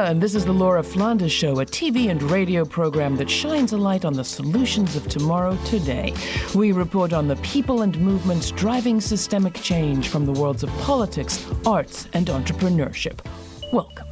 and this is the Laura Flanders Show, a TV and radio program that shines a light on the solutions of tomorrow today. We report on the people and movements driving systemic change from the worlds of politics, arts, and entrepreneurship. Welcome.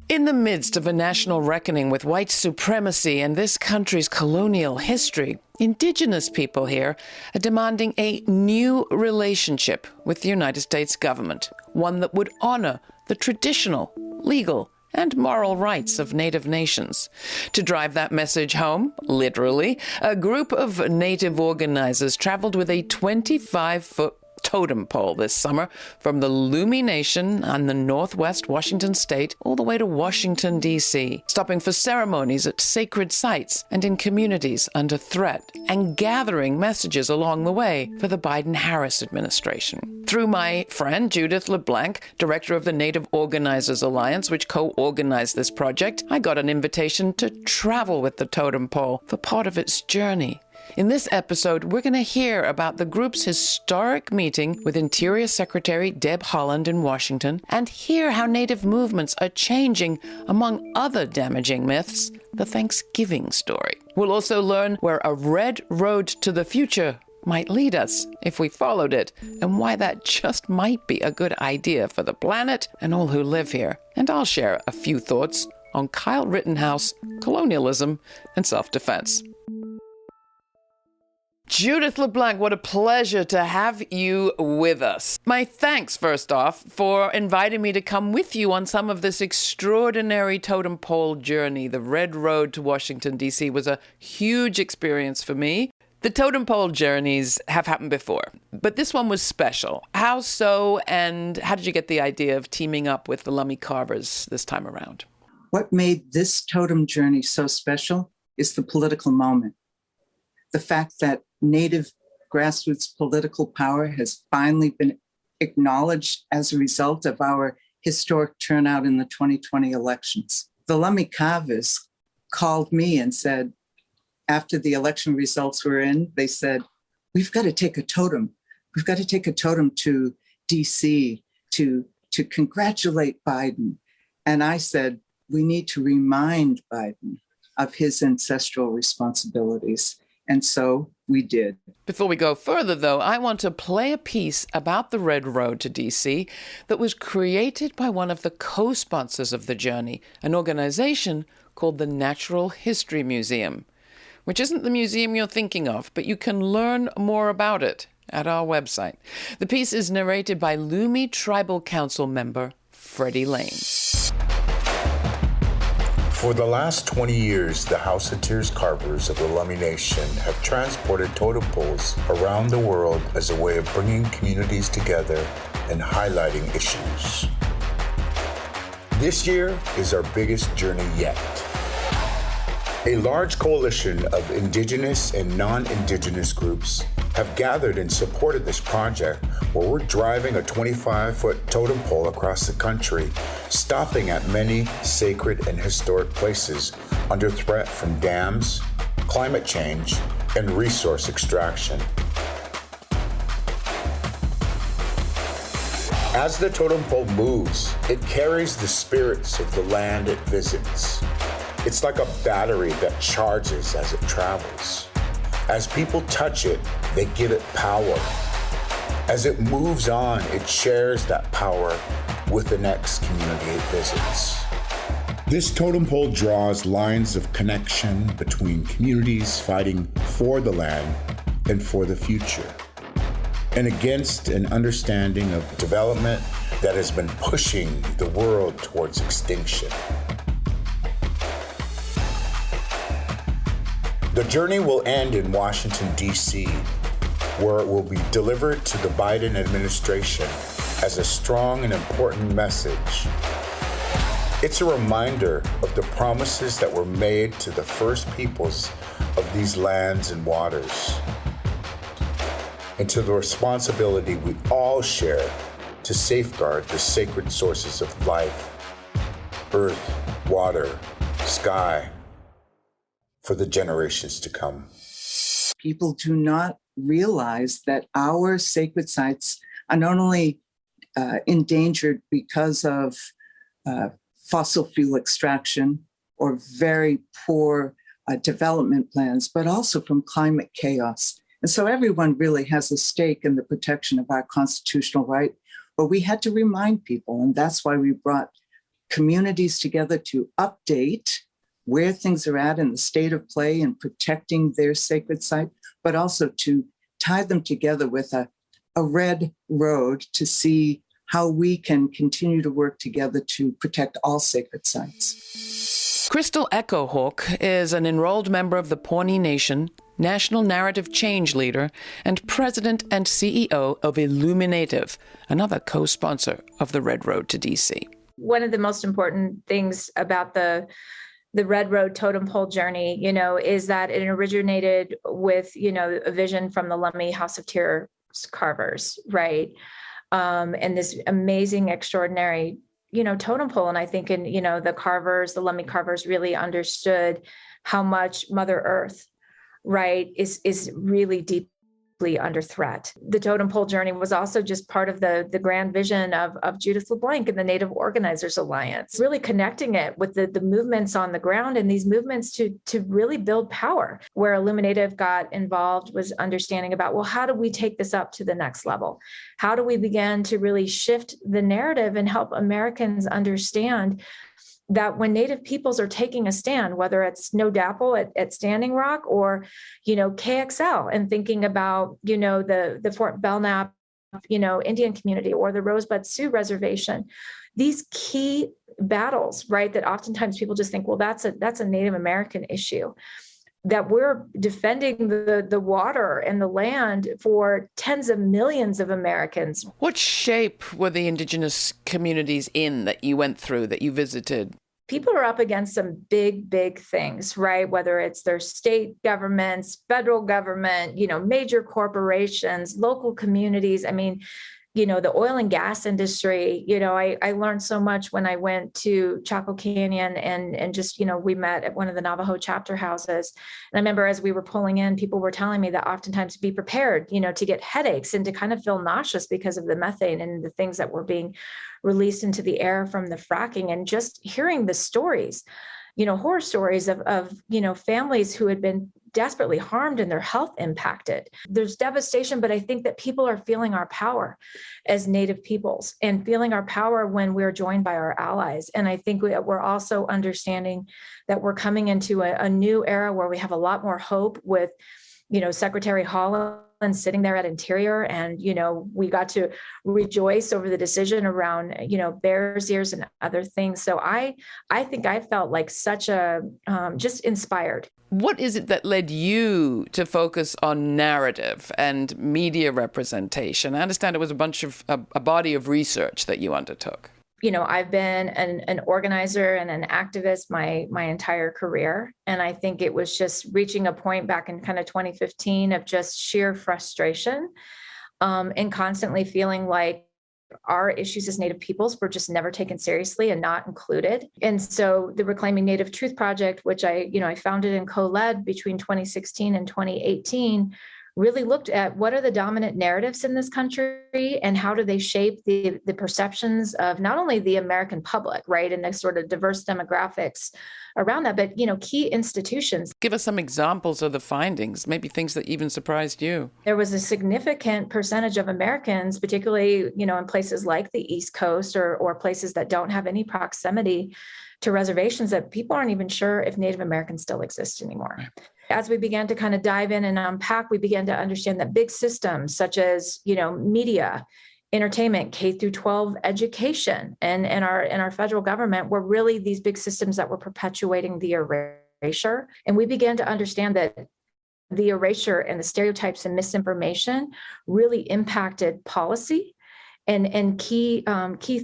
In the midst of a national reckoning with white supremacy and this country's colonial history, Indigenous people here are demanding a new relationship with the United States government, one that would honor the traditional, legal, and moral rights of Native nations. To drive that message home, literally, a group of Native organizers traveled with a 25-foot totem pole this summer from the Lummi Nation on the northwest Washington state all the way to Washington, D.C., stopping for ceremonies at sacred sites and in communities under threat, and gathering messages along the way for the Biden-Harris administration. Through my friend Judith LeBlanc, director of the Native Organizers Alliance, which co-organized this project, I got an invitation to travel with the totem pole for part of its journey. In this episode, we're going to hear about the group's historic meeting with Interior Secretary Deb Haaland in Washington and hear how Native movements are changing, among other damaging myths, the Thanksgiving story. We'll also learn where a red road to the future might lead us if we followed it, and why that just might be a good idea for the planet and all who live here. And I'll share a few thoughts on Kyle Rittenhouse, colonialism, and self-defense. Judith LeBlanc, what a pleasure to have you with us. My thanks, first off, for inviting me to come with you on some of this extraordinary totem pole journey. The Red Road to Washington, D.C. was a huge experience for me. The totem pole journeys have happened before, but this one was special. How so, and how did you get the idea of teaming up with the Lummi carvers this time around? What made this totem journey so special is the political moment. The fact that Native grassroots political power has finally been acknowledged as a result of our historic turnout in the 2020 elections. The Lummi carvers called me and said, after the election results were in, they said, we've got to take a totem. We've got to take a totem to DC to congratulate Biden. And I said, we need to remind Biden of his ancestral responsibilities. And so we did. Before we go further, though, I want to play a piece about the Red Road to D.C. that was created by one of the co-sponsors of the journey, an organization called the Natural History Museum, which isn't the museum you're thinking of, but you can learn more about it at our website. The piece is narrated by Lummi Tribal Council member Freddie Lane. For the last 20 years, the House of Tears carvers of the Lummi Nation have transported totem poles around the world as a way of bringing communities together and highlighting issues. This year is our biggest journey yet. A large coalition of Indigenous and non-Indigenous groups have gathered and supported this project where we're driving a 25-foot totem pole across the country, stopping at many sacred and historic places under threat from dams, climate change, and resource extraction. As the totem pole moves, it carries the spirits of the land it visits. It's like a battery that charges as it travels. As people touch it, they give it power. As it moves on, it shares that power with the next community it visits. This totem pole draws lines of connection between communities fighting for the land and for the future, and against an understanding of development that has been pushing the world towards extinction. The journey will end in Washington, D.C., where it will be delivered to the Biden administration as a strong and important message. It's a reminder of the promises that were made to the first peoples of these lands and waters, and to the responsibility we all share to safeguard the sacred sources of life, earth, water, sky, for the generations to come. People do not realize that our sacred sites are not only endangered because of fossil fuel extraction or very poor development plans, but also from climate chaos. And so everyone really has a stake in the protection of our constitutional right. But we had to remind people, and that's why we brought communities together to update where things are at in the state of play in protecting their sacred site, but also to tie them together with a red road to see how we can continue to work together to protect all sacred sites. Crystal Echohawk is an enrolled member of the Pawnee Nation, national narrative change leader, and president and CEO of Illuminative, another co-sponsor of the Red Road to D.C. One of the most important things about the Red Road totem pole journey, is that it originated with, a vision from the Lummi House of Tears carvers, right? And this amazing, extraordinary, totem pole. And I think the Lummi carvers really understood how much Mother Earth, right, is really deeply under threat. The totem pole journey was also just part of the grand vision of Judith LeBlanc and the Native Organizers Alliance, really connecting it with the movements on the ground and these movements to really build power. Where Illuminative got involved was understanding about, well, how do we take this up to the next level? How do we begin to really shift the narrative and help Americans understand that when Native peoples are taking a stand, whether it's No Dapple at Standing Rock or, KXL and thinking about, the Fort Belknap, Indian community or the Rosebud Sioux Reservation, these key battles, right, that oftentimes people just think, well, that's a Native American issue, that we're defending the water and the land for tens of millions of Americans. What shape were the Indigenous communities in that you went through, that you visited? People are up against some big, big things, right? Whether it's their state governments, federal government, major corporations, local communities. I mean, the oil and gas industry, I learned so much when I went to Chaco Canyon and just, we met at one of the Navajo chapter houses. And I remember as we were pulling in, people were telling me that oftentimes be prepared, to get headaches and to kind of feel nauseous because of the methane and the things that were being released into the air from the fracking. And just hearing the stories, horror stories of families who had been desperately harmed and their health impacted. There's devastation, but I think that people are feeling our power as Native peoples and feeling our power when we're joined by our allies. And I think we're also understanding that we're coming into a new era where we have a lot more hope with, Secretary Haaland sitting there at Interior, and we got to rejoice over the decision around Bears Ears and other things. So I think I felt like such a just inspired. What is it that led you to focus on narrative and media representation? I understand it was a body of research that you undertook. I've been an organizer and an activist my entire career. And I think it was just reaching a point back in kind of 2015 of just sheer frustration and constantly feeling like our issues as Native peoples were just never taken seriously and not included. And so the Reclaiming Native Truth Project, which I founded and co-led between 2016 and 2018, really looked at what are the dominant narratives in this country and how do they shape the perceptions of not only the American public, right, and the sort of diverse demographics around that, but, key institutions. Give us some examples of the findings, maybe things that even surprised you. There was a significant percentage of Americans, particularly, in places like the East Coast or places that don't have any proximity to reservations, that people aren't even sure if Native Americans still exist anymore. Right. As we began to kind of dive in and unpack, we began to understand that big systems such as, media, entertainment, K through 12 education, and our federal government were really these big systems that were perpetuating the erasure. And we began to understand that the erasure and the stereotypes and misinformation really impacted policy and key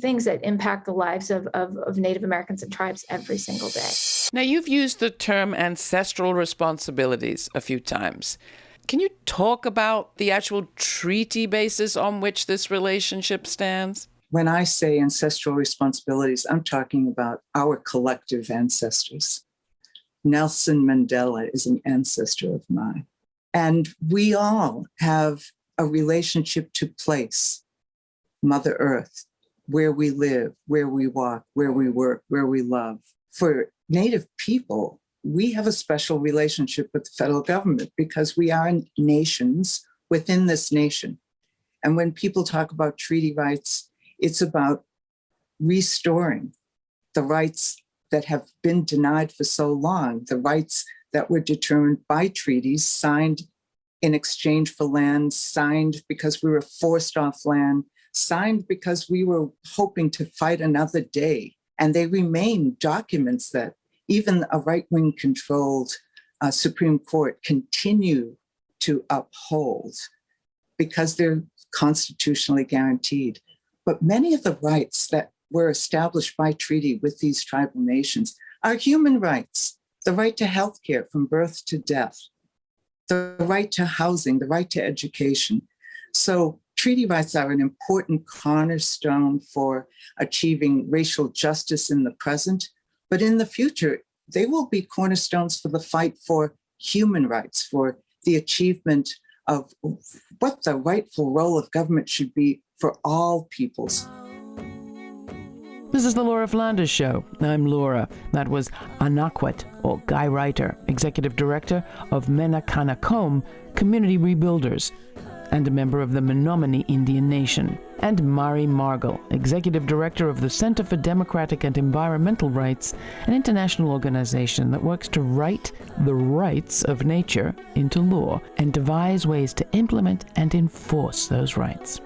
things that impact the lives of Native Americans and tribes every single day. Now, you've used the term ancestral responsibilities a few times. Can you talk about the actual treaty basis on which this relationship stands? When I say ancestral responsibilities, I'm talking about our collective ancestors. Nelson Mandela is an ancestor of mine. And we all have a relationship to place. Mother Earth, where we live, where we walk, where we work, where we love. For Native people, we have a special relationship with the federal government because we are nations within this nation. And when people talk about treaty rights, it's about restoring the rights that have been denied for so long, the rights that were determined by treaties signed in exchange for land, signed because we were forced off land, signed because we were hoping to fight another day. And they remain documents that even a right-wing controlled Supreme Court continue to uphold because they're constitutionally guaranteed. But many of the rights that were established by treaty with these tribal nations are human rights: the right to healthcare from birth to death, the right to housing, the right to education. So treaty rights are an important cornerstone for achieving racial justice in the present, but in the future, they will be cornerstones for the fight for human rights, for the achievement of what the rightful role of government should be for all peoples. This is the Laura Flanders Show. I'm Laura. That was Anakwet, or Guy Reiter, Executive Director of Menakanakom Community Rebuilders, and a member of the Menominee Indian Nation, and Mari Margul, Executive Director of the Center for Democratic and Environmental Rights, an international organization that works to write the rights of nature into law and devise ways to implement and enforce those rights.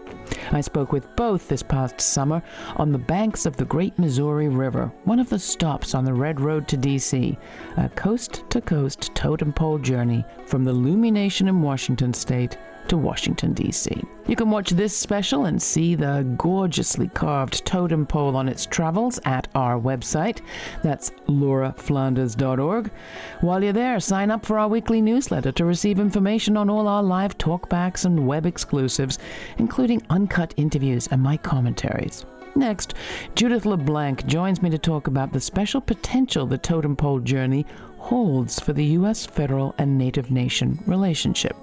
I spoke with both this past summer on the banks of the Great Missouri River, one of the stops on the Red Road to D.C., a coast-to-coast totem pole journey from the Lummi Nation in Washington State to Washington, D.C. You can watch this special and see the gorgeously carved totem pole on its travels at our website. That's lauraflanders.org. While you're there, sign up for our weekly newsletter to receive information on all our live talkbacks and web exclusives, including uncut interviews and my commentaries. Next, Judith LeBlanc joins me to talk about the special potential the totem pole journey holds for the U.S. federal and Native nation relationship.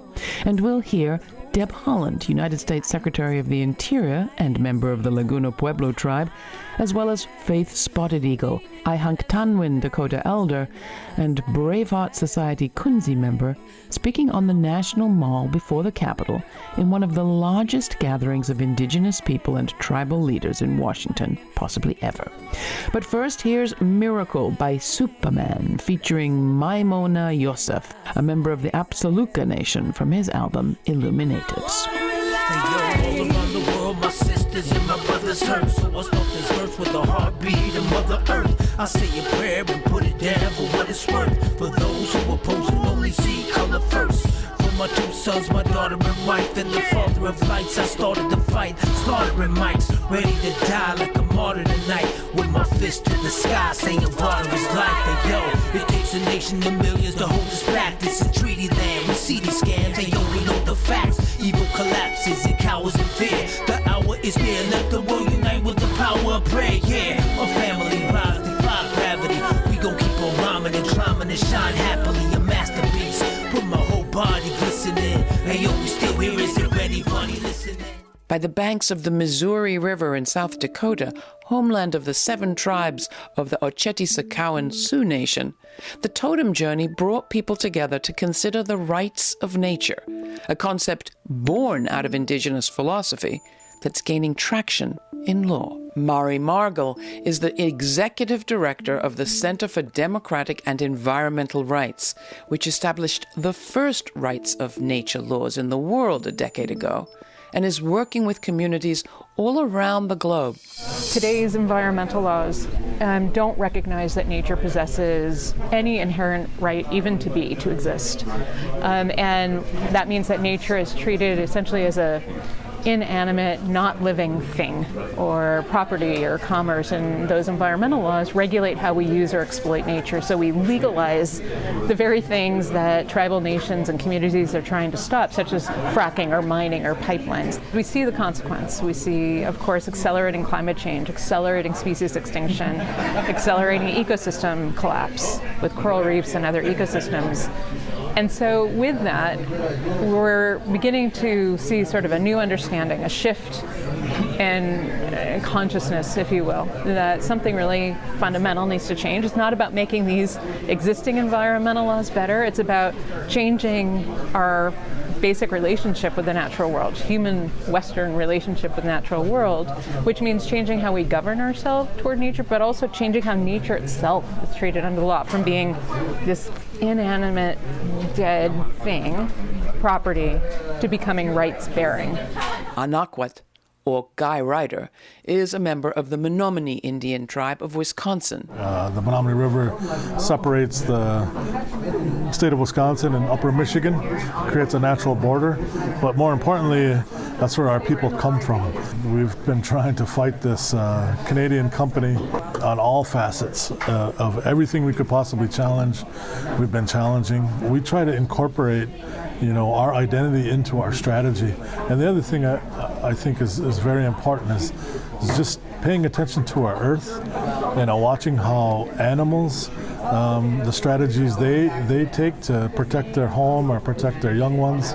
And we'll hear Deb Haaland, United States Secretary of the Interior and member of the Laguna Pueblo tribe, as well as Faith Spotted Eagle, Ihanktanwin Dakota Elder, and Braveheart Society Kunzi member, speaking on the National Mall before the Capitol in one of the largest gatherings of Indigenous people and tribal leaders in Washington, possibly ever. But first, here's Miracle by Superman, featuring Maimona Yosef, a member of the Apsaluka Nation, from his album Illuminatives. Hey, yo, all around the world, my sisters and my brothers hurt. So I start this verse with a heartbeat of Mother Earth. I say a prayer and put it down for what it's worth. For those who oppose and only see color first. For my two sons, my daughter and wife, and the father of lights, I started the fight. Started in mics, ready to die like a martyr tonight. With my fist to the sky, saying water is life. And yo, it takes a nation of millions to hold us back. This is treaty land, we see these scams. And yo, we know the facts. Evil collapses and cowers in fear. The hour is near, let the world unite with the power of prayer. Yeah, a family rise, defy gravity. We gon' keep on rhyming and climbing and shine happily. A masterpiece, put my whole body glistening. Hey yo, we still here, is it ready? Funny listening. By the banks of the Missouri River in South Dakota, homeland of the 7 tribes of the Oceti-Sakowin Sioux Nation, the totem journey brought people together to consider the rights of nature, a concept born out of Indigenous philosophy that's gaining traction in law. Mari Margul is the Executive Director of the Center for Democratic and Environmental Rights, which established the first rights of nature laws in the world a decade ago, and is working with communities all around the globe. Today's environmental laws don't recognize that nature possesses any inherent right even to be, to exist. And that means that nature is treated essentially as a inanimate, not living thing, or property or commerce, and those environmental laws regulate how we use or exploit nature. So we legalize the very things that tribal nations and communities are trying to stop, such as fracking or mining or pipelines. We see the consequence. We see, of course, accelerating climate change, accelerating species extinction, accelerating ecosystem collapse with coral reefs and other ecosystems. And so with that, we're beginning to see sort of a new understanding, a shift in consciousness, if you will, that something really fundamental needs to change. It's not about making these existing environmental laws better. It's about changing our basic relationship with the natural world, human Western relationship with the natural world, which means changing how we govern ourselves toward nature, but also changing how nature itself is treated under the law, from being this inanimate, dead thing, property, to becoming rights-bearing. Anaquet, or Guy Ryder, is a member of the Menominee Indian tribe of Wisconsin. The Menominee River separates the state of Wisconsin and upper Michigan, creates a natural border, but more importantly, that's where our people come from. We've been trying to fight this Canadian company on all facets of everything we could possibly challenge. We've been challenging. We try to incorporate our identity into our strategy. And the other thing I think is very important is just paying attention to our earth and watching how animals, the strategies they take to protect their home or protect their young ones,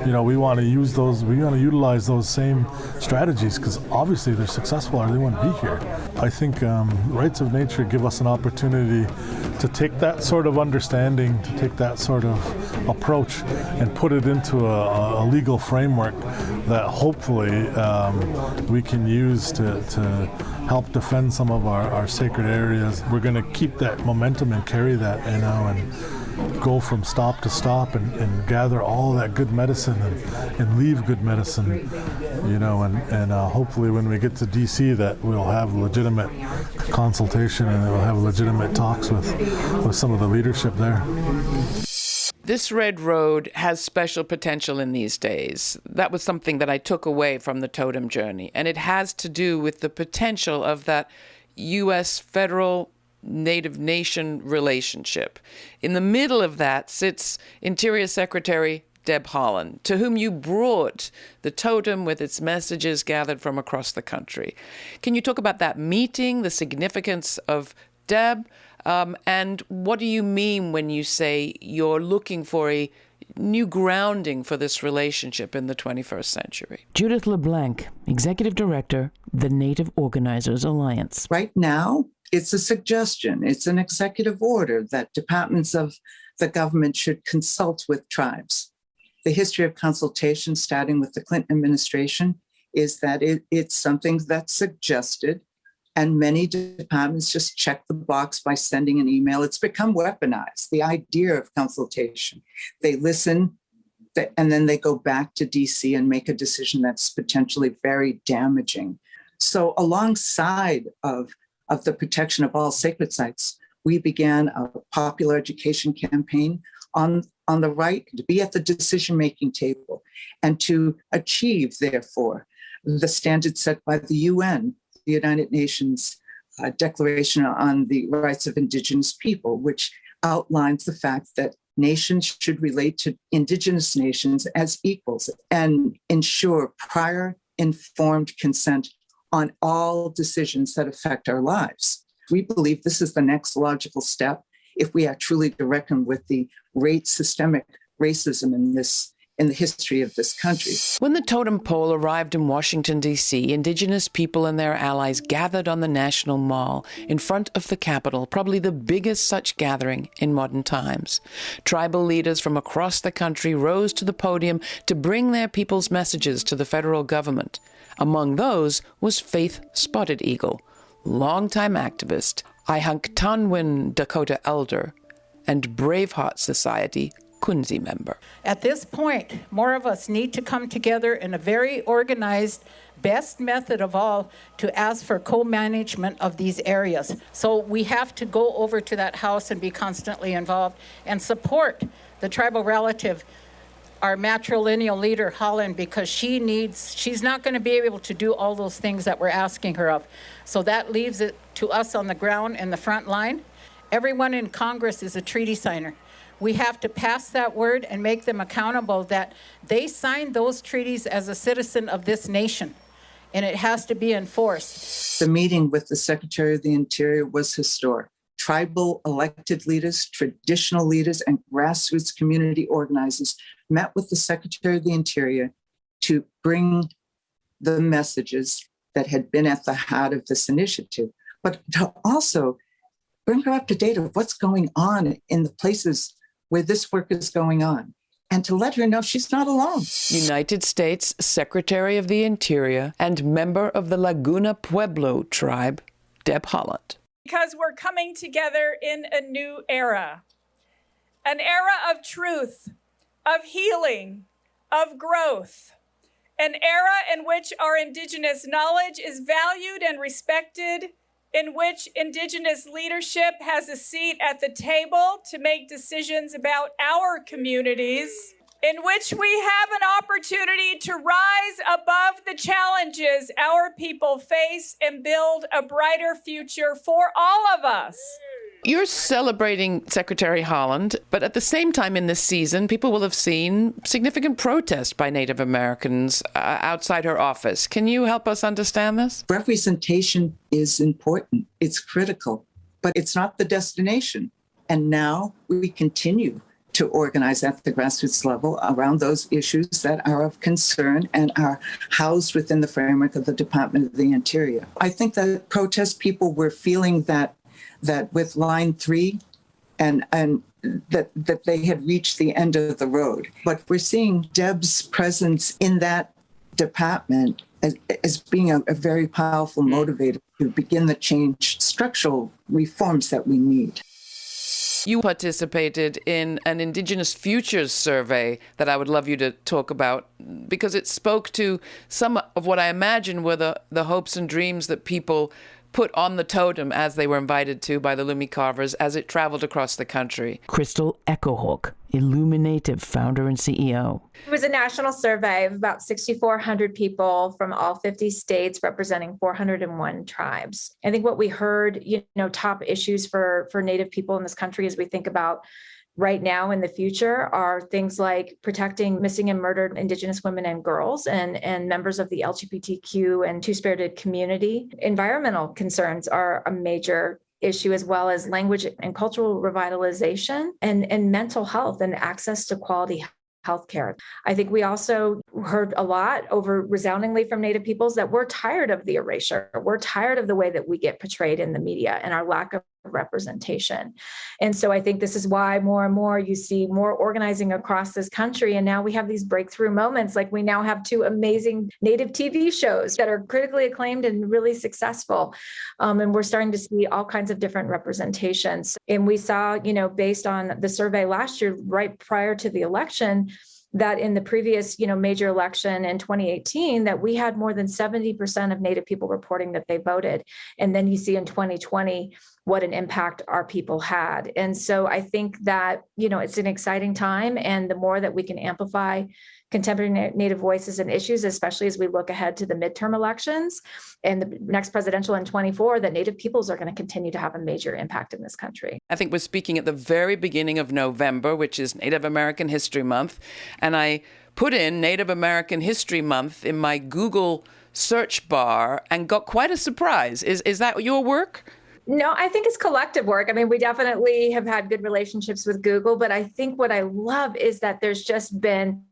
we want to use those, we want to utilize those same strategies because obviously they're successful or they wouldn't be here. I think rights of nature give us an opportunity to take that sort of understanding, to take that sort of approach and put it into a legal framework that hopefully we can use to help defend some of our sacred areas. We're going to keep that momentum and carry that, and go from stop to stop and gather all that good medicine and leave good medicine, and hopefully when we get to D.C. that we'll have legitimate consultation and we'll have legitimate talks with some of the leadership there. This red road has special potential in these days. That was something that I took away from the totem journey, and it has to do with the potential of that U.S. federal Native Nation relationship. In the middle of that sits Interior Secretary Deb Haaland, to whom you brought the totem with its messages gathered from across the country. Can you talk about that meeting, the significance of Deb, and what do you mean when you say you're looking for a new grounding for this relationship in the 21st century? Judith LeBlanc, Executive Director, the Native Organizers Alliance. Right now, it's a suggestion. It's an executive order that departments of the government should consult with tribes. The history of consultation, starting with the Clinton administration, is that it's something that's suggested, and many departments just check the box by sending an email. It's become weaponized, the idea of consultation. They listen, and then they go back to DC and make a decision that's potentially very damaging. So alongside of the protection of all sacred sites, we began a popular education campaign on the right to be at the decision-making table and to achieve, therefore, the standards set by the UN, the United Nations Declaration on the Rights of Indigenous People, which outlines the fact that nations should relate to Indigenous nations as equals and ensure prior informed consent on all decisions that affect our lives. We believe this is the next logical step if we are truly to reckon with the systemic racism in the history of this country. When the totem pole arrived in Washington, D.C., Indigenous people and their allies gathered on the National Mall in front of the Capitol, probably the biggest such gathering in modern times. Tribal leaders from across the country rose to the podium to bring their people's messages to the federal government. Among those was Faith Spotted Eagle, longtime activist, Ihunktowin Dakota elder, and Braveheart Society Kunzi member. At this point, more of us need to come together in a very organized, best method of all, to ask for co-management of these areas. So we have to go over to that house and be constantly involved and support the tribal relative, our matrilineal leader, Haaland, because she's not going to be able to do all those things that we're asking her of. So that leaves it to us on the ground in the front line. Everyone in Congress is a treaty signer. We have to pass that word and make them accountable that they signed those treaties as a citizen of this nation, and it has to be enforced. The meeting with the Secretary of the Interior was historic. tribal elected leaders, traditional leaders, and grassroots community organizers met with the Secretary of the Interior to bring the messages that had been at the heart of this initiative, but to also bring her up to date of what's going on in the places where this work is going on, and to let her know she's not alone. United States Secretary of the Interior and member of the Laguna Pueblo tribe, Deb Haaland. Because we're coming together in a new era, an era of truth, of healing, of growth, an era in which our Indigenous knowledge is valued and respected, in which Indigenous leadership has a seat at the table to make decisions about our communities, in which we have an opportunity to rise above the challenges our people face and build a brighter future for all of us. You're celebrating Secretary Haaland, but at the same time in this season, people will have seen significant protest by Native Americans outside her office. Can you help us understand this? Representation is important. It's critical, but it's not the destination. And now we continue to organize at the grassroots level around those issues that are of concern and are housed within the framework of the Department of the Interior. I think that protest people were feeling that with line 3 and that they had reached the end of the road. But we're seeing Deb's presence in that department as being a very powerful motivator to begin the change, structural reforms that we need. You participated in an Indigenous Futures survey that I would love you to talk about, because it spoke to some of what I imagine were the hopes and dreams that people put on the totem as they were invited to by the Lummi carvers as it traveled across the country. Crystal Echohawk, Illuminative founder and CEO. It was a national survey of about 6,400 people from all 50 states representing 401 tribes. I think what we heard, top issues for Native people in this country as we think about right now in the future are things like protecting missing and murdered Indigenous women and girls and members of the LGBTQ and two-spirited community. Environmental concerns are a major issue, as well as language and cultural revitalization and mental health and access to quality healthcare. I think we also heard a lot resoundingly from Native peoples that we're tired of the erasure. We're tired of the way that we get portrayed in the media and our lack of representation. And so I think this is why more and more you see more organizing across this country. And now we have these breakthrough moments, like we now have 2 amazing Native TV shows that are critically acclaimed and really successful. And we're starting to see all kinds of different representations. And we saw, based on the survey last year, right prior to the election, that in the previous, major election in 2018, that we had more than 70% of Native people reporting that they voted. And then you see in 2020 what an impact our people had. And so I think that, it's an exciting time. And the more that we can amplify contemporary Native voices and issues, especially as we look ahead to the midterm elections and the next presidential in 2024, that Native peoples are going to continue to have a major impact in this country. I think we're speaking at the very beginning of November, which is Native American History Month. And I put in Native American History Month in my Google search bar and got quite a surprise. Is that your work? No, I think it's collective work. I mean, we definitely have had good relationships with Google, but I think what I love is that there's just been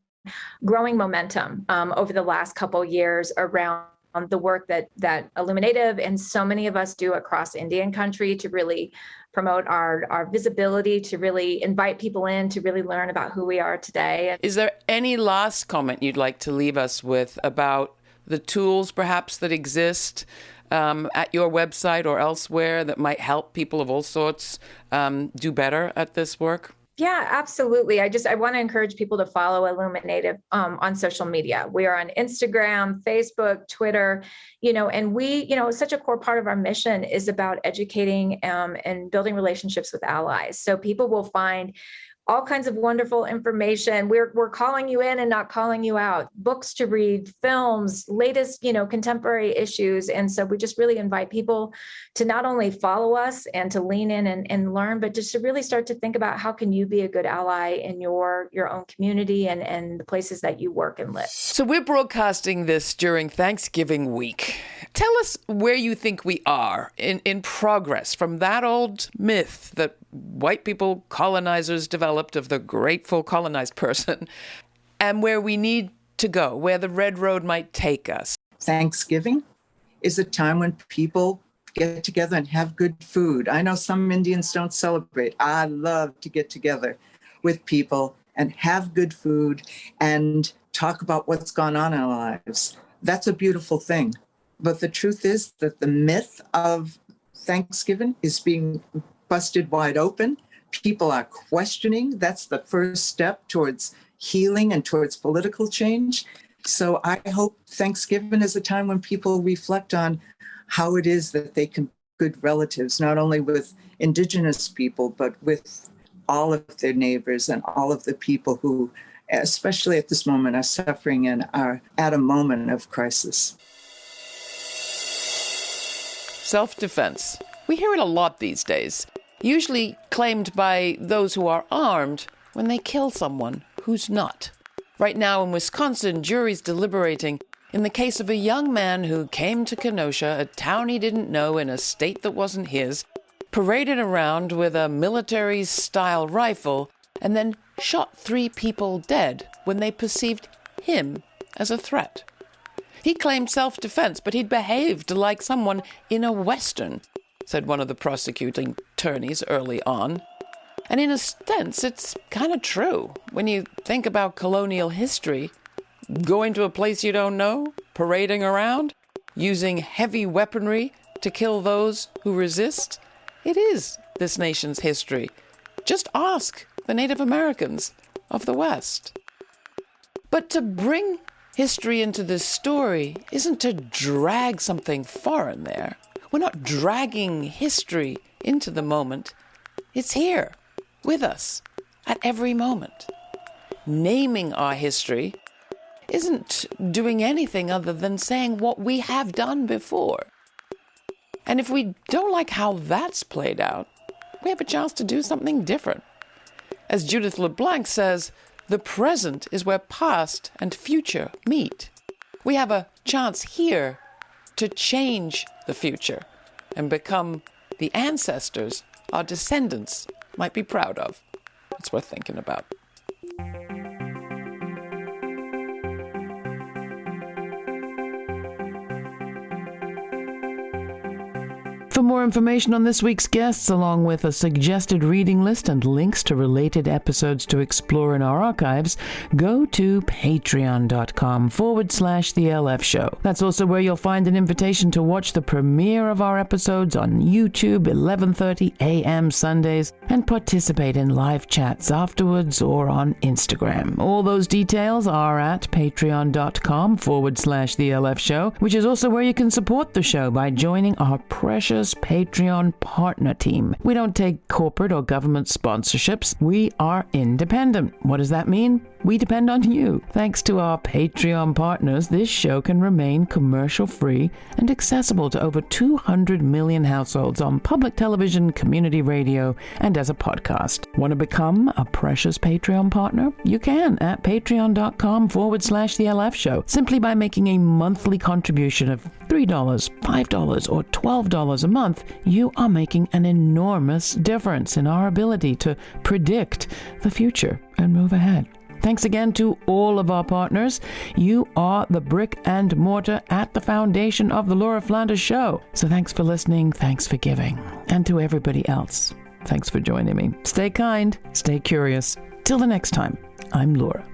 growing momentum over the last couple of years around the work that Illuminative and so many of us do across Indian country to really promote our visibility, to really invite people in, to really learn about who we are today. Is there any last comment you'd like to leave us with about the tools perhaps that exist at your website or elsewhere that might help people of all sorts do better at this work? Yeah, absolutely. I want to encourage people to follow Illuminative on social media. We are on Instagram, Facebook, Twitter, and we, such a core part of our mission is about educating and building relationships with allies. So people will find all kinds of wonderful information. We're calling you in and not calling you out. Books to read, films, latest, contemporary issues. And so we just really invite people to not only follow us and to lean in and learn, but just to really start to think about how can you be a good ally in your own community and the places that you work and live. So we're broadcasting this during Thanksgiving week. Tell us where you think we are in progress from that old myth that white people, colonizers, developed of the grateful colonized person, and where we need to go, where the red road might take us. Thanksgiving is a time when people get together and have good food. I know some Indians don't celebrate. I love to get together with people and have good food and talk about what's gone on in our lives. That's a beautiful thing. But the truth is that the myth of Thanksgiving is being busted wide open. People are questioning. That's the first step towards healing and towards political change. So I hope Thanksgiving is a time when people reflect on how it is that they can be good relatives, not only with Indigenous people, but with all of their neighbors and all of the people who, especially at this moment, are suffering and are at a moment of crisis. Self-defense. We hear it a lot these days, usually claimed by those who are armed when they kill someone who's not. Right now in Wisconsin, juries deliberating in the case of a young man who came to Kenosha, a town he didn't know in a state that wasn't his, paraded around with a military-style rifle, and then shot 3 people dead when they perceived him as a threat. He claimed self-defense, but he'd behaved like someone in a Western, said one of the prosecuting attorneys early on. And in a sense, it's kind of true. When you think about colonial history, going to a place you don't know, parading around, using heavy weaponry to kill those who resist, it is this nation's history. Just ask the Native Americans of the West. But to bring history into this story isn't to drag something foreign there. We're not dragging history into the moment. It's here, with us, at every moment. Naming our history isn't doing anything other than saying what we have done before. And if we don't like how that's played out, we have a chance to do something different. As Judith LeBlanc says, the present is where past and future meet. We have a chance here to change the future and become the ancestors our descendants might be proud of. It's worth thinking about. For more information on this week's guests, along with a suggested reading list and links to related episodes to explore in our archives, go to patreon.com/The LF Show. That's also where you'll find an invitation to watch the premiere of our episodes on YouTube, 11:30 a.m. Sundays, and participate in live chats afterwards or on Instagram. All those details are at patreon.com/The LF Show, which is also where you can support the show by joining our precious Patreon partner team. We don't take corporate or government sponsorships. We are independent. What does that mean? We depend on you. Thanks to our Patreon partners, this show can remain commercial-free and accessible to over 200 million households on public television, community radio, and as a podcast. Want to become a precious Patreon partner? You can at patreon.com/The LF Show, simply by making a monthly contribution of $3, $5, or $12 a month. You are making an enormous difference in our ability to predict the future and move ahead. Thanks again to all of our partners. You are the brick and mortar at the foundation of the Laura Flanders Show. So thanks for listening, thanks for giving. And to everybody else, thanks for joining me. Stay kind, stay curious. Till the next time, I'm Laura.